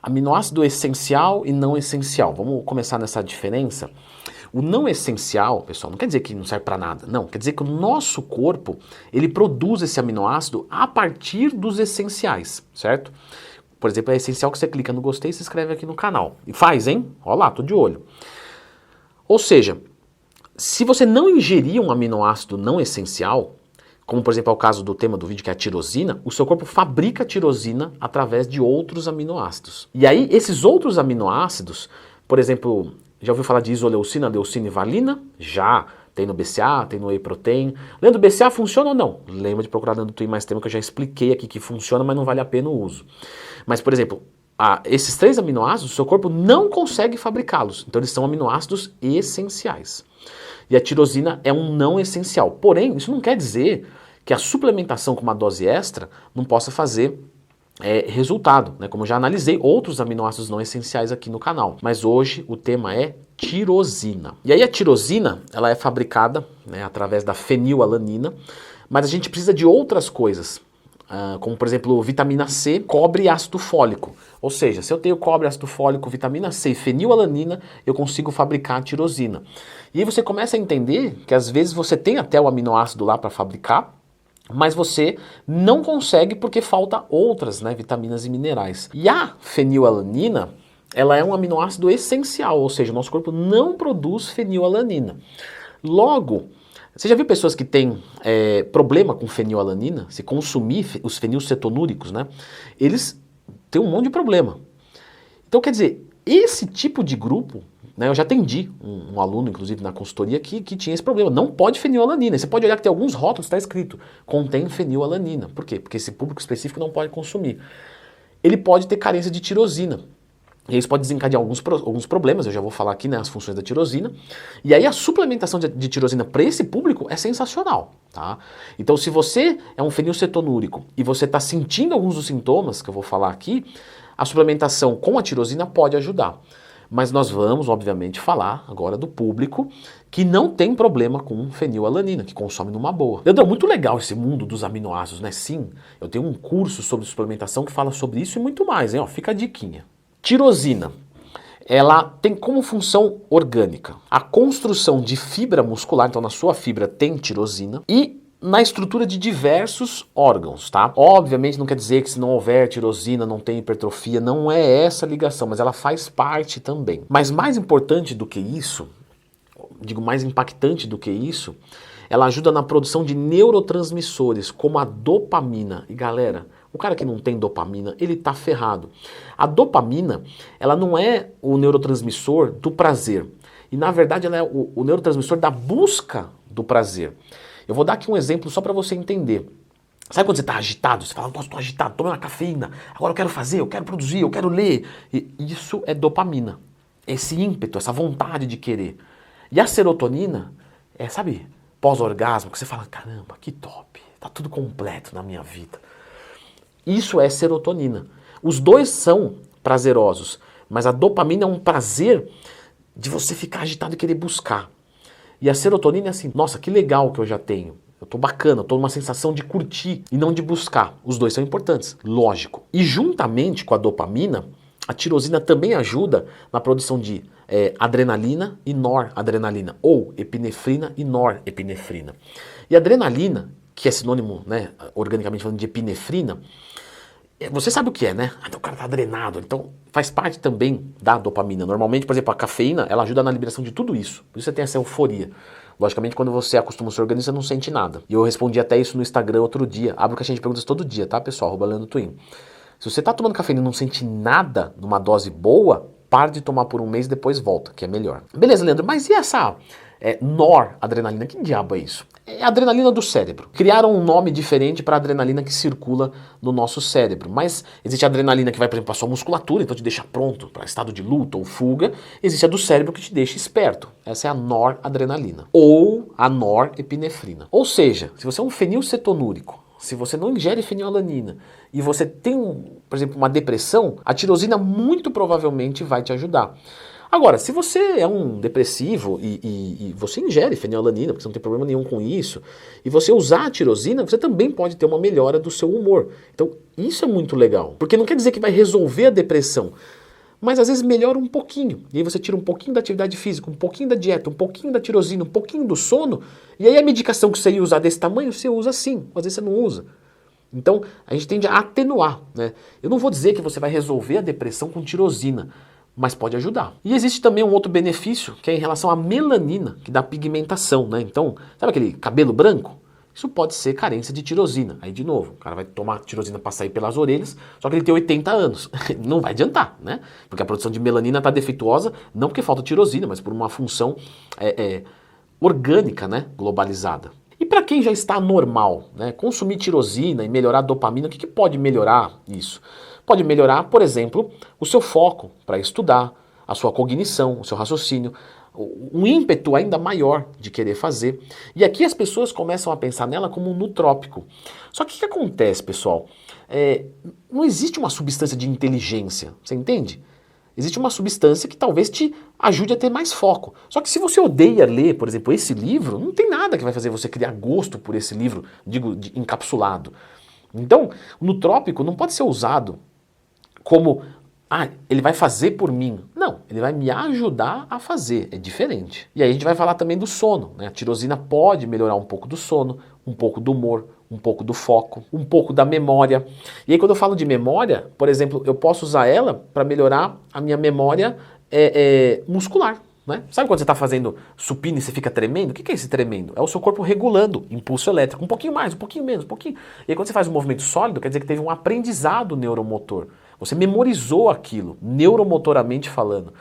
Aminoácido essencial e não essencial. Vamos começar nessa diferença. O não essencial, pessoal, não quer dizer que não serve para nada. Não, quer dizer que o nosso corpo, ele produz esse aminoácido a partir dos essenciais, certo? Por exemplo, é essencial que você clica no gostei e se inscreve aqui no canal. E faz, hein? Olha lá, tô de olho. Ou seja, se você não ingerir um aminoácido não essencial, como por exemplo é o caso do tema do vídeo que é a tirosina, o seu corpo fabrica tirosina através de outros aminoácidos. E aí esses outros aminoácidos, por exemplo, já ouviu falar de isoleucina, leucina e valina? Já. Tem no BCA, tem no Whey Protein. Lendo BCA funciona ou não? Lembra de procurar dentro do Twin mais tema que eu já expliquei aqui que funciona, mas não vale a pena o uso. Mas, por exemplo, esses 3 aminoácidos, o seu corpo não consegue fabricá-los. Então eles são aminoácidos essenciais. E a tirosina é um não essencial. Porém, isso não quer dizer que a suplementação com uma dose extra não possa fazer resultado, né? Como eu já analisei outros aminoácidos não essenciais aqui no canal. Mas hoje o tema é tirosina. E aí a tirosina, ela é fabricada, né, através da fenilalanina, mas a gente precisa de outras coisas, como por exemplo vitamina C, cobre e ácido fólico. Ou seja, se eu tenho cobre, ácido fólico, vitamina C e fenilalanina, eu consigo fabricar a tirosina. E aí você começa a entender que às vezes você tem até o aminoácido lá para fabricar, mas você não consegue porque falta outras, né, vitaminas e minerais. E a fenilalanina, ela é um aminoácido essencial, ou seja, o nosso corpo não produz fenilalanina. Logo, você já viu pessoas que têm problema com fenilalanina? Se consumir os fenilcetonúricos, né, eles têm um monte de problema. Então, quer dizer, esse tipo de grupo, né, eu já atendi um aluno, inclusive, na consultoria que tinha esse problema. Não pode fenilalanina. Você pode olhar que tem alguns rótulos, está escrito, contém fenilalanina. Por quê? Porque esse público específico não pode consumir. Ele pode ter carência de tirosina. E isso pode desencadear alguns problemas, eu já vou falar aqui, né, as funções da tirosina. E aí a suplementação de tirosina para esse público é sensacional, tá? Então se você é um fenilcetonúrico e você está sentindo alguns dos sintomas que eu vou falar aqui, a suplementação com a tirosina pode ajudar. Mas nós vamos, obviamente, falar agora do público que não tem problema com fenilalanina, que consome numa boa. Leandro, muito legal esse mundo dos aminoácidos, né? Sim, eu tenho um curso sobre suplementação que fala sobre isso e muito mais, hein? Ó, fica a diquinha. Tirosina, ela tem como função orgânica a construção de fibra muscular, então na sua fibra tem tirosina, e na estrutura de diversos órgãos, tá? Obviamente não quer dizer que se não houver tirosina não tem hipertrofia, não é essa a ligação, mas ela faz parte também. Mas mais importante do que isso, digo mais impactante do que isso, ela ajuda na produção de neurotransmissores, como a dopamina. E galera, o cara que não tem dopamina, ele tá ferrado. A dopamina, ela não é o neurotransmissor do prazer. E na verdade ela é o neurotransmissor da busca do prazer. Eu vou dar aqui um exemplo só para você entender. Sabe quando você está agitado? Você fala, nossa, estou agitado, tomei uma cafeína, agora eu quero fazer, eu quero produzir, eu quero ler. E isso é dopamina. Esse ímpeto, essa vontade de querer. E a serotonina é, sabe, pós-orgasmo, que você fala, caramba, que top, tá tudo completo na minha vida. Isso é serotonina. Os dois são prazerosos, mas a dopamina é um prazer de você ficar agitado e querer buscar. E a serotonina é assim, nossa, que legal que eu já tenho. Eu tô bacana, eu tô numa sensação de curtir e não de buscar. Os dois são importantes, lógico. E juntamente com a dopamina, a tirosina também ajuda na produção de adrenalina e noradrenalina, ou epinefrina e norepinefrina. E a adrenalina, que é sinônimo, né, organicamente falando, de epinefrina, você sabe o que é, né? Então o cara tá drenado, então faz parte também da dopamina. Normalmente, por exemplo, a cafeína, ela ajuda na liberação de tudo isso. Por isso você tem essa euforia. Logicamente, quando você acostuma o seu organismo, você não sente nada. E eu respondi até isso no Instagram outro dia. Abro caixinha de perguntas todo dia, tá, pessoal? @LeandroTwin. Se você tá tomando cafeína e não sente nada numa dose boa, para de tomar por um mês e depois volta, que é melhor. Beleza, Leandro, mas e essa noradrenalina? Que diabo é isso? É a adrenalina do cérebro. Criaram um nome diferente para a adrenalina que circula no nosso cérebro. Mas existe a adrenalina que vai, por exemplo, para a sua musculatura, então te deixa pronto para estado de luta ou fuga. Existe a do cérebro que te deixa esperto. Essa é a noradrenalina. Ou a norepinefrina. Ou seja, se você é um fenilcetonúrico, se você não ingere fenilalanina e você tem, por exemplo, uma depressão, a tirosina muito provavelmente vai te ajudar. Agora, se você é um depressivo e você ingere fenilalanina, porque você não tem problema nenhum com isso, e você usar a tirosina, você também pode ter uma melhora do seu humor. Então, isso é muito legal, porque não quer dizer que vai resolver a depressão, mas às vezes melhora um pouquinho. E aí você tira um pouquinho da atividade física, um pouquinho da dieta, um pouquinho da tirosina, um pouquinho do sono, e aí a medicação que você ia usar desse tamanho, você usa sim, às vezes você não usa. Então, a gente tende a atenuar, né? Eu não vou dizer que você vai resolver a depressão com tirosina, mas pode ajudar. E existe também um outro benefício, que é em relação à melanina, que dá pigmentação, né? Então, sabe aquele cabelo branco? Isso pode ser carência de tirosina. Aí, de novo, o cara vai tomar tirosina para sair pelas orelhas, só que ele tem 80 anos. Não vai adiantar, né? Porque a produção de melanina está defeituosa, não porque falta tirosina, mas por uma função orgânica, né? Globalizada. E para quem já está normal, né? Consumir tirosina e melhorar a dopamina, o que pode melhorar isso? Pode melhorar, por exemplo, o seu foco para estudar, a sua cognição, o seu raciocínio, um ímpeto ainda maior de querer fazer. E aqui as pessoas começam a pensar nela como um nutrópico. Só que o que acontece, pessoal? Não existe uma substância de inteligência, você entende? Existe uma substância que talvez te ajude a ter mais foco. Só que se você odeia ler, por exemplo, esse livro, não tem nada que vai fazer você criar gosto por esse livro, digo, encapsulado. Então, o nutrópico não pode ser usado como, ele vai fazer por mim. Não, ele vai me ajudar a fazer, é diferente. E aí a gente vai falar também do sono, né? A tirosina pode melhorar um pouco do sono, um pouco do humor, um pouco do foco, um pouco da memória. E aí quando eu falo de memória, por exemplo, eu posso usar ela para melhorar a minha memória muscular. Né? Sabe quando você está fazendo supino e você fica tremendo? O que é esse tremendo? É o seu corpo regulando impulso elétrico, um pouquinho mais, um pouquinho menos, um pouquinho. E aí quando você faz um movimento sólido, quer dizer que teve um aprendizado neuromotor. Você memorizou aquilo, neuromotoramente falando.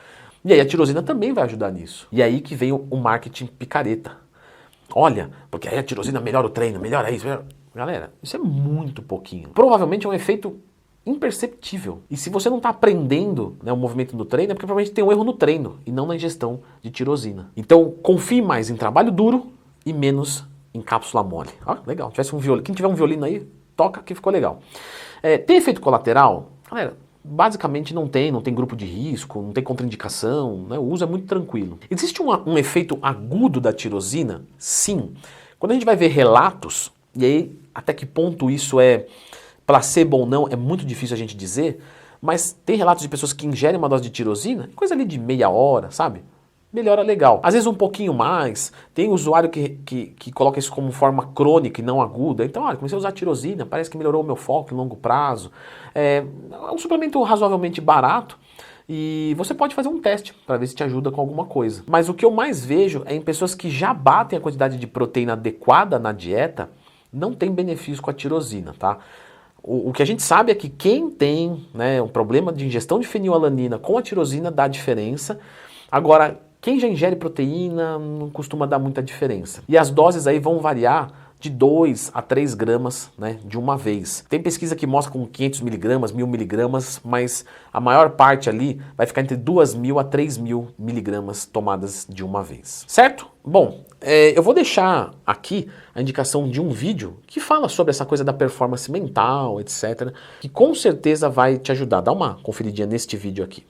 E aí a tirosina também vai ajudar nisso. E aí que vem o marketing picareta. Olha, porque aí a tirosina melhora o treino, melhora isso. Galera, isso é muito pouquinho. Provavelmente é um efeito imperceptível. E se você não está aprendendo, né, o movimento do treino, é porque provavelmente tem um erro no treino e não na ingestão de tirosina. Então, confie mais em trabalho duro e menos em cápsula mole. Ó, legal. Tivesse um violino. Quem tiver um violino aí, toca que ficou legal. Tem efeito colateral? Galera, basicamente não tem grupo de risco, não tem contraindicação, né, o uso é muito tranquilo. Existe um efeito agudo da tirosina? Sim. Quando a gente vai ver relatos, e aí até que ponto isso é placebo ou não, é muito difícil a gente dizer, mas tem relatos de pessoas que ingerem uma dose de tirosina, coisa ali de meia hora, sabe? Melhora legal. Às vezes um pouquinho mais, tem usuário que coloca isso como forma crônica e não aguda. Então, olha, comecei a usar tirosina, parece que melhorou o meu foco em longo prazo. É um suplemento razoavelmente barato e você pode fazer um teste para ver se te ajuda com alguma coisa. Mas o que eu mais vejo é em pessoas que já batem a quantidade de proteína adequada na dieta, não tem benefício com a tirosina, tá? O que a gente sabe é que quem tem, né, um problema de ingestão de fenilalanina com a tirosina dá diferença. Agora, quem já ingere proteína não costuma dar muita diferença. E as doses aí vão variar de 2 a 3 gramas, né, de uma vez. Tem pesquisa que mostra com 500 miligramas, 1000 miligramas, mas a maior parte ali vai ficar entre 2.000 a 3.000 miligramas tomadas de uma vez. Certo? Bom, eu vou deixar aqui a indicação de um vídeo que fala sobre essa coisa da performance mental, etc., que com certeza vai te ajudar. Dá uma conferidinha neste vídeo aqui.